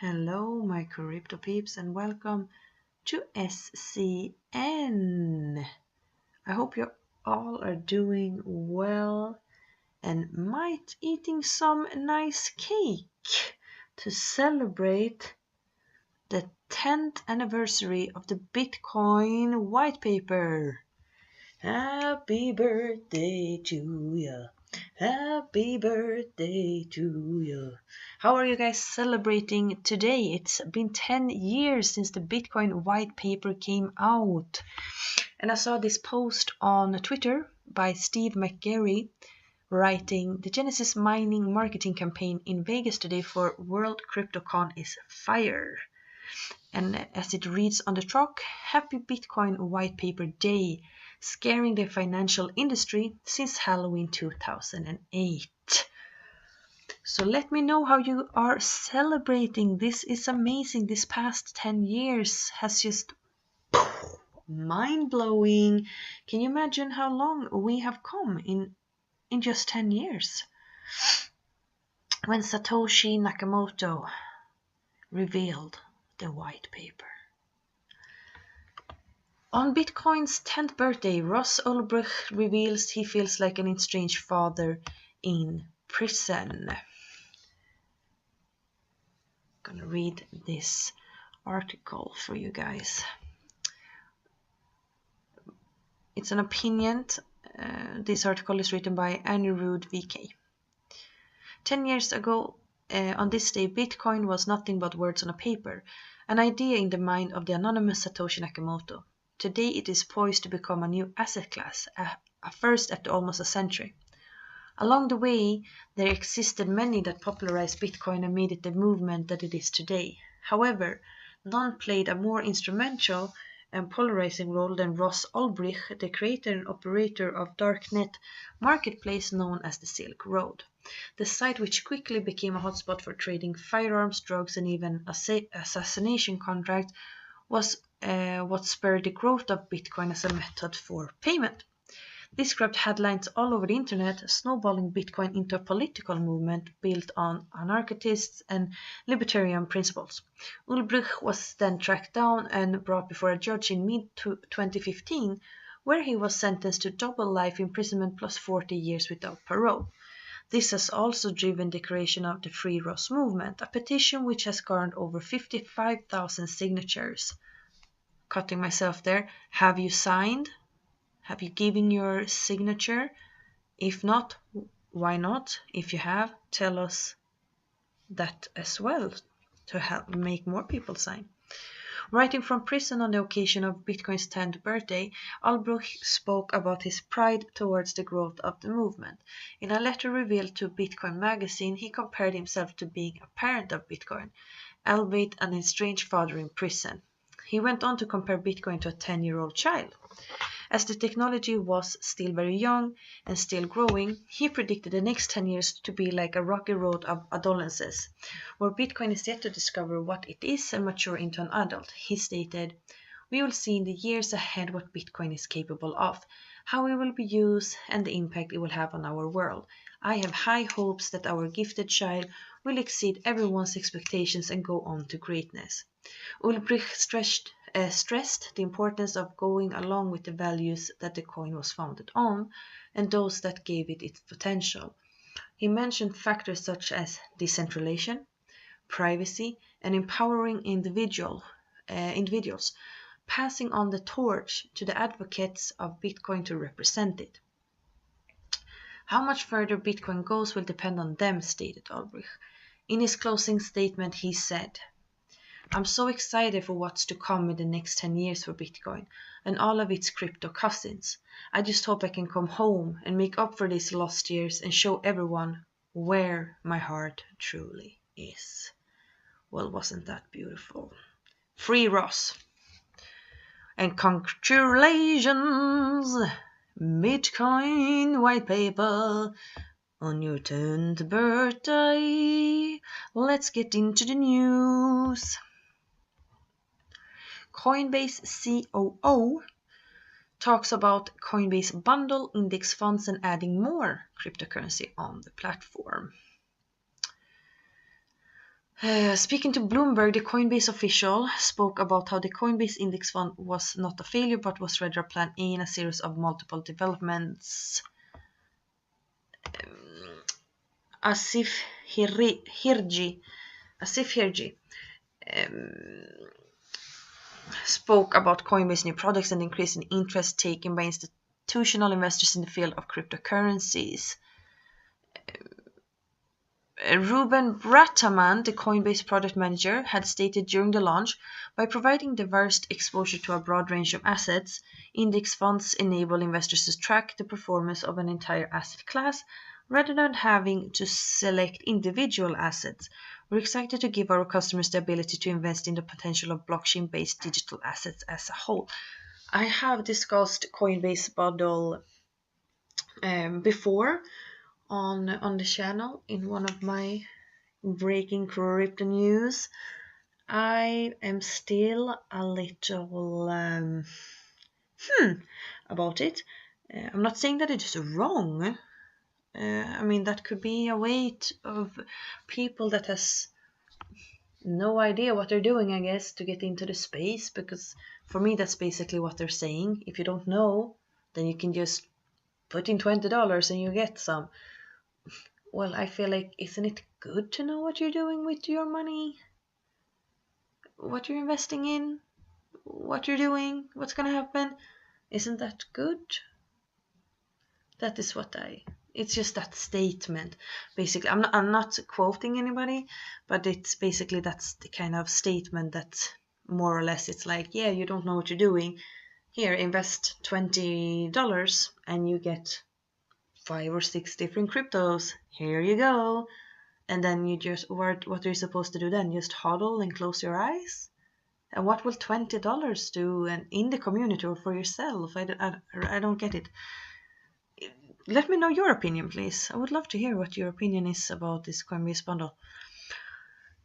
Hello, my crypto peeps, and welcome to SCN. I hope you all are doing well and might eating some nice cake to celebrate the 10th anniversary of the Bitcoin white paper. Happy birthday to ya. Happy birthday to you. How are you guys celebrating today? It's been 10 years since the Bitcoin white paper came out. And I saw this post on Twitter by Steve McGarry writing, "The Genesis mining marketing campaign in Vegas today for World CryptoCon is fire." And as it reads on the truck, "Happy Bitcoin white paper day, scaring the financial industry since Halloween 2008. So let me know how you are celebrating. This is amazing. This past 10 years has just mind-blowing. Can you imagine how long we have come in just 10 years? When Satoshi Nakamoto revealed the white paper. On Bitcoin's 10th birthday, Ross Ulbricht reveals he feels like an estranged father in prison. I'm gonna read this article for you guys. It's an opinion. This article is written by Anirudh VK. 10 years ago, on this day, Bitcoin was nothing but words on a paper, an idea in the mind of the anonymous Satoshi Nakamoto. Today it is poised to become a new asset class, a first after almost a century. Along the way, there existed many that popularized Bitcoin and made it the movement that it is today. However, none played a more instrumental and polarizing role than Ross Ulbricht, the creator and operator of darknet marketplace known as the Silk Road. The site, which quickly became a hotspot for trading firearms, drugs, and even assassination contracts, was what spurred the growth of Bitcoin as a method for payment. This grabbed headlines all over the internet, snowballing Bitcoin into a political movement built on anarchist and libertarian principles. Ulbricht was then tracked down and brought before a judge in mid-2015, where he was sentenced to double life imprisonment plus 40 years without parole. This has also driven the creation of the Free Ross movement, a petition which has garnered over 55,000 signatures. Cutting myself there. Have you signed? Have you given your signature? If not, why not? If you have, tell us that as well to help make more people sign. Writing from prison on the occasion of Bitcoin's 10th birthday, Ulbricht spoke about his pride towards the growth of the movement. In a letter revealed to Bitcoin magazine, he compared himself to being a parent of Bitcoin, albeit an estranged father in prison. He went on to compare Bitcoin to a 10-year-old child. As the technology was still very young and still growing, he predicted the next 10 years to be like a rocky road of adolescence, where Bitcoin is yet to discover what it is and mature into an adult. He stated, "We will see in the years ahead what Bitcoin is capable of, how it will be used, and the impact it will have on our world. I have high hopes that our gifted child will exceed everyone's expectations and go on to greatness." Ulbricht stressed the importance of going along with the values that the coin was founded on and those that gave it its potential. He mentioned factors such as decentralization, privacy, and empowering individuals, passing on the torch to the advocates of Bitcoin to represent it. How much further Bitcoin goes will depend on them, stated Ulbricht. In his closing statement, he said, "I'm so excited for what's to come in the next 10 years for Bitcoin and all of its crypto cousins. I just hope I can come home and make up for these lost years and show everyone where my heart truly is." Well, wasn't that beautiful? Free Ross. And congratulations, Bitcoin white paper, on your 10th birthday. Let's get into the news. Coinbase COO talks about Coinbase bundle index funds and adding more cryptocurrency on the platform. Speaking to Bloomberg, the Coinbase official spoke about how the Coinbase index fund was not a failure but was rather plan A in a series of multiple developments. Asif Hirji spoke about Coinbase new products and increase in interest taken by institutional investors in the field of cryptocurrencies. Ruben Brataman, the Coinbase product manager, had stated during the launch, by providing diverse exposure to a broad range of assets, index funds enable investors to track the performance of an entire asset class rather than having to select individual assets. We're excited to give our customers the ability to invest in the potential of blockchain-based digital assets as a whole. I have discussed Coinbase bundle before on the channel in one of my breaking crypto news. I am still a little about it. I'm not saying that it is wrong. I mean, that could be a weight of people that has no idea what they're doing, I guess, to get into the space, because for me that's basically what they're saying. If you don't know, then you can just put in $20 and you get some. Well, I feel like, isn't it good to know what you're doing with your money? What you're investing in? What you're doing? What's gonna happen? Isn't that good? That is what it's just that statement. Basically, I'm not quoting anybody, but it's basically that's the kind of statement that more or less it's like, yeah, you don't know what you're doing. Here, invest $20 and you get 5 or 6 different cryptos. Here you go. And then you just, what are you supposed to do then? Just hodl and close your eyes? And what will $20 do and in the community or for yourself? I don't get it. Let me know your opinion, please. I would love to hear what your opinion is about this Coinbase bundle.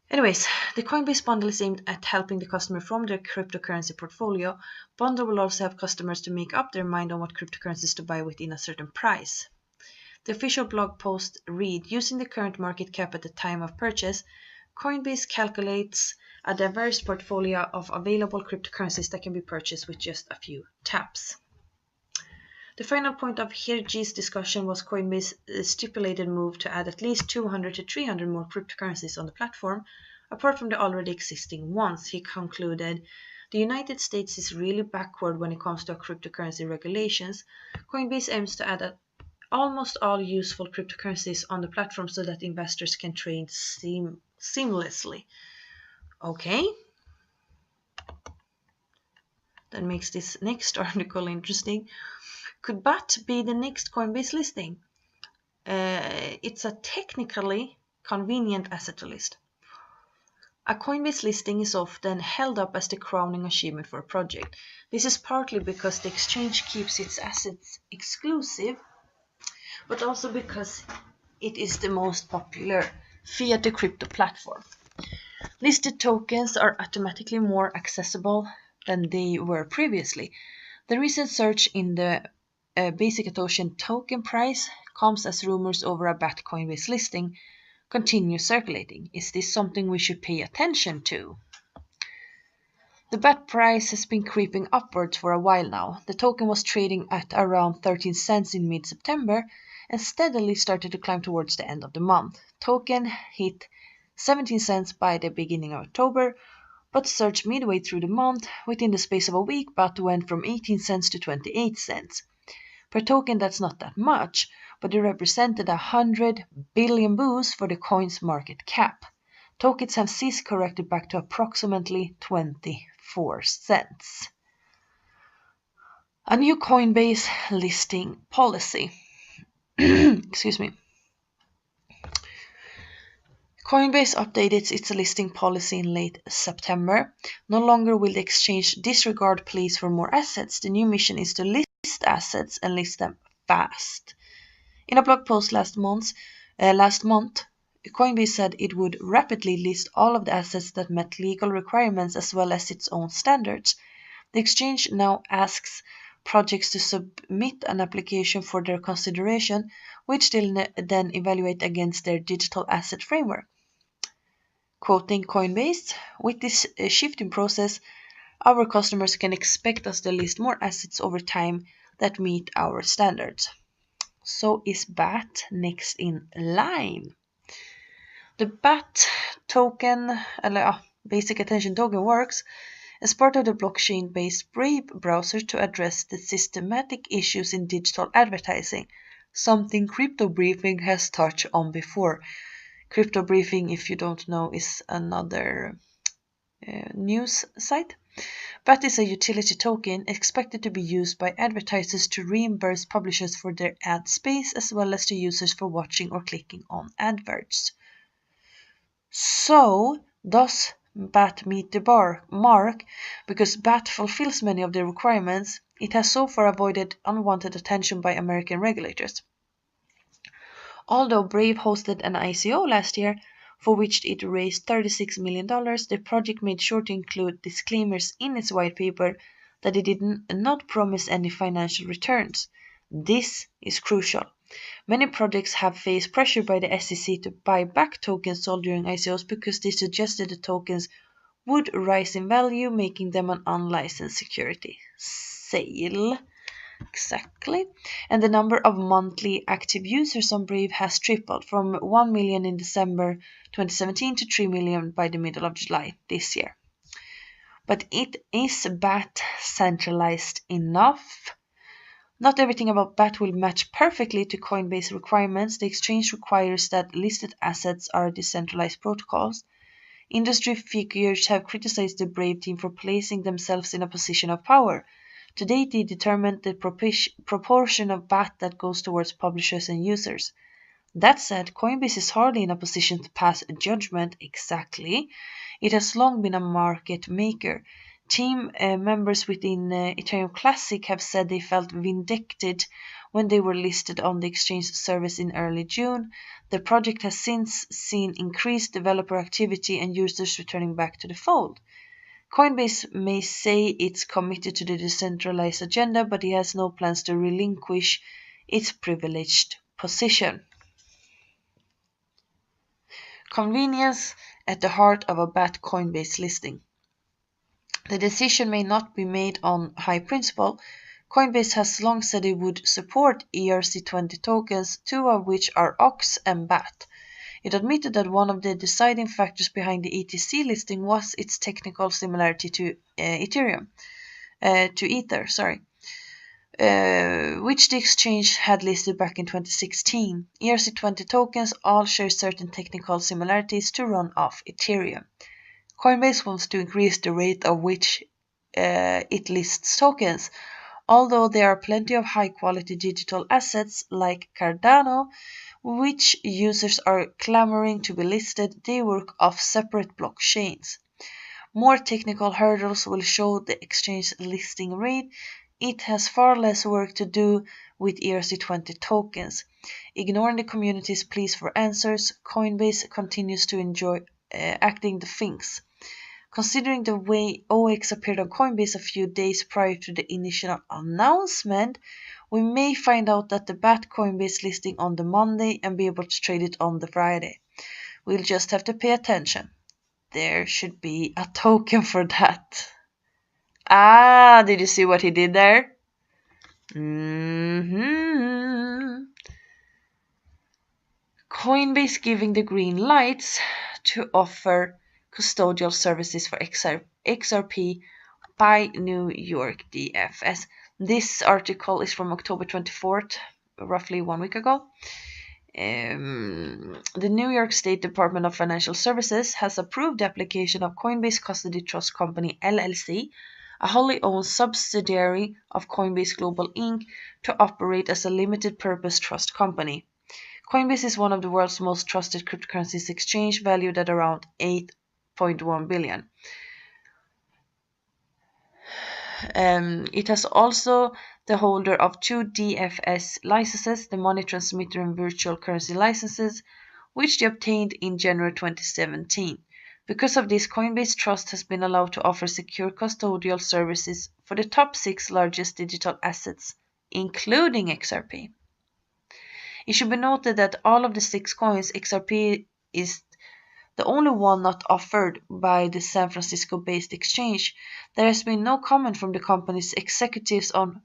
Anyways, the Coinbase bundle is aimed at helping the customer from their cryptocurrency portfolio. Bundle will also help customers to make up their mind on what cryptocurrencies to buy within a certain price. The official blog post read, using the current market cap at the time of purchase, Coinbase calculates a diverse portfolio of available cryptocurrencies that can be purchased with just a few taps. The final point of Hirji's discussion was Coinbase's stipulated move to add at least 200 to 300 more cryptocurrencies on the platform, apart from the already existing ones. He concluded, the United States is really backward when it comes to cryptocurrency regulations. Coinbase aims to add almost all useful cryptocurrencies on the platform so that investors can trade seamlessly. Okay. That makes this next article interesting. Could BAT be the next Coinbase listing? It's a technically convenient asset to list. A Coinbase listing is often held up as the crowning achievement for a project. This is partly because the exchange keeps its assets exclusive, but also because it is the most popular fiat to crypto platform. Listed tokens are automatically more accessible than they were previously. The recent surge in the basic Satoshi token price comes as rumors over a BAT Coinbase listing continue circulating. Is this something we should pay attention to? The BAT price has been creeping upwards for a while now. The token was trading at around 13 cents in mid-September and steadily started to climb towards the end of the month. Token hit 17 cents by the beginning of October, but surged midway through the month. Within the space of a week, BAT went from 18 cents to 28 cents. Per token, that's not that much, but it represented 100 billion boost for the coin's market cap. Tokens have since corrected back to approximately 24 cents. A new Coinbase listing policy. Excuse me. Coinbase updated its listing policy in late September. No longer will the exchange disregard pleas for more assets. The new mission is to list assets and list them fast. In a blog post last month, Coinbase said it would rapidly list all of the assets that met legal requirements as well as its own standards. The exchange now asks projects to submit an application for their consideration, which they'll then evaluate against their digital asset framework. Quoting Coinbase, with this shifting process, our customers can expect us to list more assets over time that meet our standards. So is BAT next in line? The BAT token, basic attention token, works as part of the blockchain-based Brave browser to address the systematic issues in digital advertising, something Crypto Briefing has touched on before. Crypto Briefing, if you don't know, is another news site. BAT is a utility token expected to be used by advertisers to reimburse publishers for their ad space as well as to users for watching or clicking on adverts. So, does BAT meet the mark? Because BAT fulfills many of the requirements, it has so far avoided unwanted attention by American regulators. Although Brave hosted an ICO last year, for which it raised $36 million, the project made sure to include disclaimers in its white paper that it did not promise any financial returns. This is crucial. Many projects have faced pressure by the SEC to buy back tokens sold during ICOs because they suggested the tokens would rise in value, making them an unlicensed security. Sale. Exactly. And the number of monthly active users on Brave has tripled from 1 million in December 2017 to 3 million by the middle of July this year. But is BAT centralized enough? Not everything about BAT will match perfectly to Coinbase requirements. The exchange requires that listed assets are decentralized protocols. Industry figures have criticized the Brave team for placing themselves in a position of power. To date, they determined the proportion of BAT that goes towards publishers and users. That said, Coinbase is hardly in a position to pass a judgment exactly. It has long been a market maker. Team members within Ethereum Classic have said they felt vindicted when they were listed on the exchange service in early June. The project has since seen increased developer activity and users returning back to the fold. Coinbase may say it's committed to the decentralized agenda, but it has no plans to relinquish its privileged position. Convenience at the heart of a BAT Coinbase listing. The decision may not be made on high principle. Coinbase has long said it would support ERC20 tokens, two of which are OX and BAT. It admitted that one of the deciding factors behind the ETC listing was its technical similarity to Ether, which the exchange had listed back in 2016. ERC20 tokens all share certain technical similarities to run off Ethereum. Coinbase wants to increase the rate of which it lists tokens. Although there are plenty of high-quality digital assets like Cardano, which users are clamoring to be listed, they work off separate blockchains. More technical hurdles will show the exchange listing rate. It has far less work to do with ERC20 tokens. Ignoring the community's pleas for answers, Coinbase continues to enjoy acting the things. Considering the way OX appeared on Coinbase a few days prior to the initial announcement, we may find out that the BAT Coinbase listing on the Monday and be able to trade it on the Friday. We'll just have to pay attention. There should be a token for that. Did you see what he did there? Coinbase giving the green lights to offer custodial services for XRP by New York DFS. This article is from October 24th, roughly 1 week ago. The New York State Department of Financial Services has approved the application of Coinbase Custody Trust Company LLC, a wholly owned subsidiary of Coinbase Global Inc., to operate as a limited-purpose trust company. Coinbase is one of the world's most trusted cryptocurrencies exchange, valued at around $8.1 billion. It has also the holder of 2 DFS licenses, the money transmitter and virtual currency licenses, which they obtained in January 2017. Because of this, Coinbase Trust has been allowed to offer secure custodial services for the top 6 largest digital assets, including XRP. It should be noted that all of the 6 coins, XRP is the only one not offered by the San Francisco-based exchange. There has been no comment from the company's executives on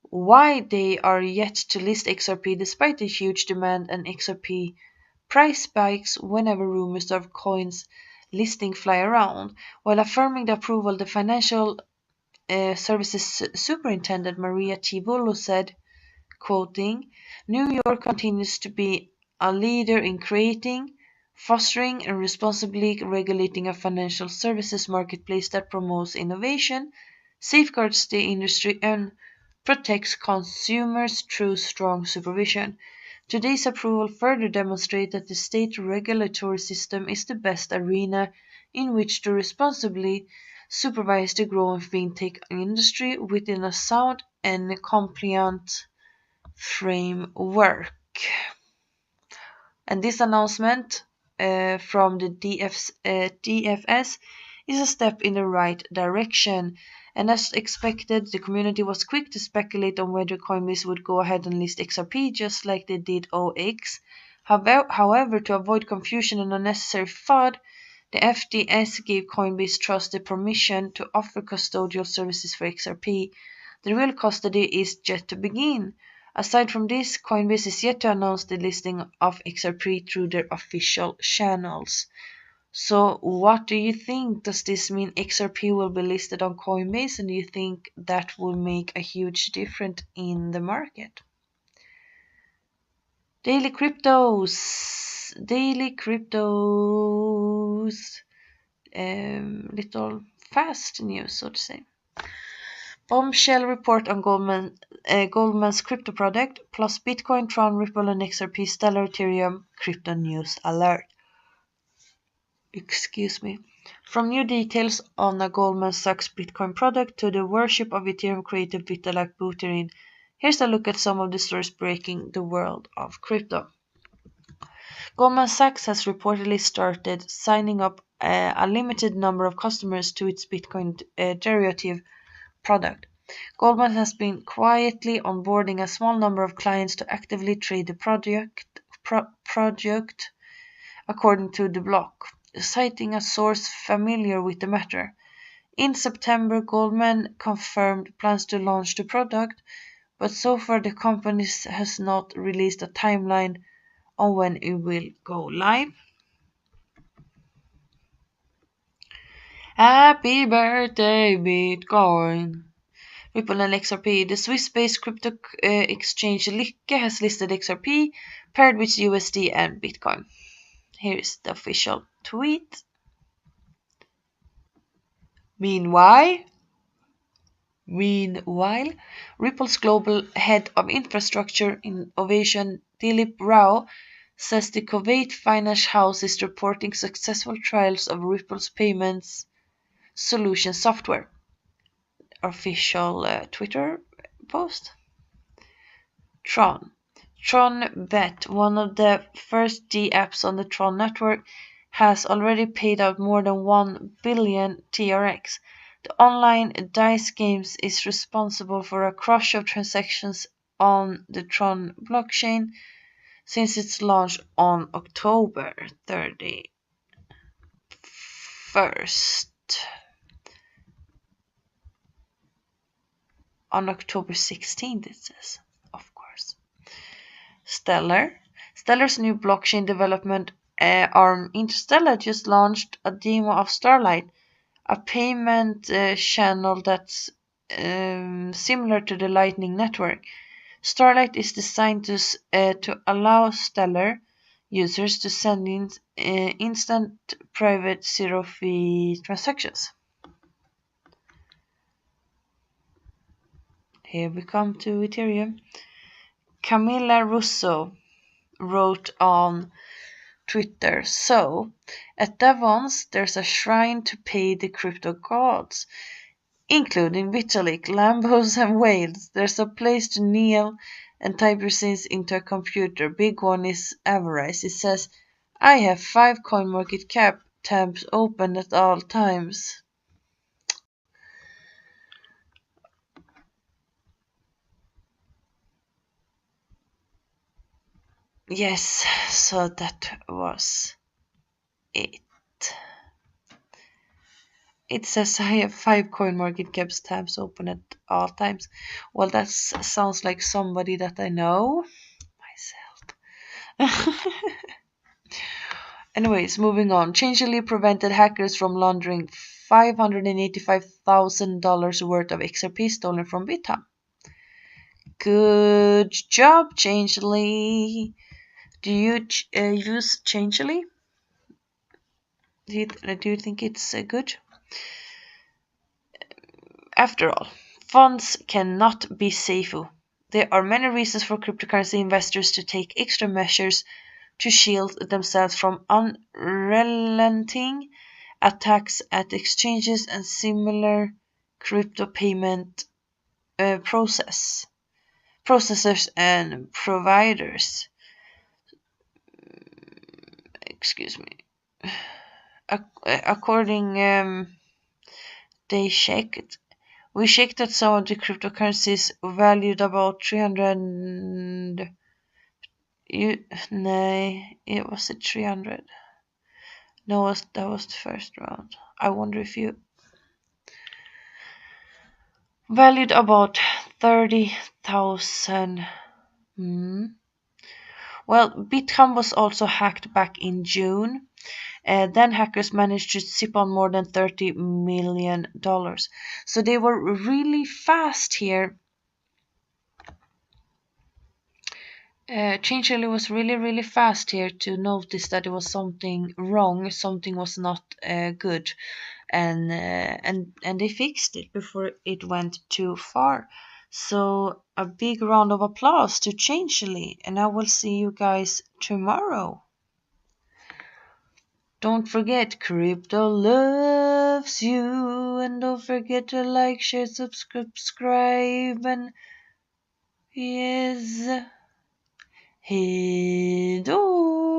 why they are yet to list XRP despite the huge demand and XRP price spikes whenever rumors of coins listing fly around. While affirming the approval, the financial services superintendent Maria Tivolo said, quoting, "New York continues to be a leader in creating, fostering, and responsibly regulating a financial services marketplace that promotes innovation, safeguards the industry, and protects consumers through strong supervision. Today's approval further demonstrates that the state regulatory system is the best arena in which to responsibly supervise the growing fintech industry within a sound and compliant framework." And this announcement from the DFS is a step in the right direction. And as expected, the community was quick to speculate on whether Coinbase would go ahead and list XRP just like they did OX. However, to avoid confusion and unnecessary FUD, the FTS gave Coinbase Trust the permission to offer custodial services for XRP. The real custody is yet to begin. Aside from this, Coinbase is yet to announce the listing of XRP through their official channels. So what do you think? Does this mean XRP will be listed on Coinbase, and do you think that will make a huge difference in the market? Daily cryptos. Little fast news, so to say. Bombshell report on Goldman's crypto product, plus Bitcoin, Tron, Ripple, and XRP, Stellar, Ethereum, crypto news alert. Excuse me. From new details on a Goldman Sachs Bitcoin product to the worship of Ethereum creator Vitalik Buterin, here's a look at some of the stories breaking the world of crypto. Goldman Sachs has reportedly started signing up a limited number of customers to its Bitcoin derivative product. Goldman has been quietly onboarding a small number of clients to actively trade the project, according to the block, citing a source familiar with the matter. In September, Goldman confirmed plans to launch the product, but so far the company has not released a timeline on when it will go live. Happy birthday, Bitcoin! Ripple and XRP. The Swiss-based crypto exchange Lykke has listed XRP paired with USD and Bitcoin. Here is the official tweet. Meanwhile, Ripple's global head of infrastructure innovation, Dilip Rao, says the Kuwait finance house is reporting successful trials of Ripple's payments solution software. Official Twitter post. Tron Bet, one of the first D apps on the Tron network, has already paid out more than 1 billion TRX. The online dice games is responsible for a crush of transactions on the Tron blockchain since its launch on October 31st. On October 16th, it says, of course. Stellar's new blockchain development arm, Interstellar, just launched a demo of Starlight, a payment channel that's similar to the Lightning Network. Starlight is designed to allow Stellar users to send in instant private zero-fee transactions. Here we come to Ethereum. Camilla Russo wrote on Twitter, so at Davos there's a shrine to pay the crypto gods, including Vitalik, Lambos, and whales. There's a place to kneel and type your sins into a computer. Big one is avarice. It says, I have 5 CoinMarketCap tabs open at all times. Yes, so that was it. It says I have 5 CoinMarketCap tabs open at all times. Well, that sounds like somebody that I know. Myself. Anyways, moving on. Changelly prevented hackers from laundering $585,000 worth of XRP stolen from BitHub. Good job, Changelly. Do you use Changelly? Do you think it's good? After all, funds cannot be safe. There are many reasons for cryptocurrency investors to take extra measures to shield themselves from unrelenting attacks at exchanges and similar crypto payment processors and providers. Excuse me. According, we checked that some of the cryptocurrencies valued about 300. It was 300. No, that was the first round. I wonder if you valued about 30,000. Well, BitHub was also hacked back in June. Then hackers managed to zip on more than $30 million. So they were really fast here. Changelly was really fast here to notice that it was something wrong, something was not good, and they fixed it before it went too far. So a big round of applause to Changelly, and I will see you guys tomorrow. Don't forget, crypto loves you, and don't forget to like, share, subscribe, and yes, head on.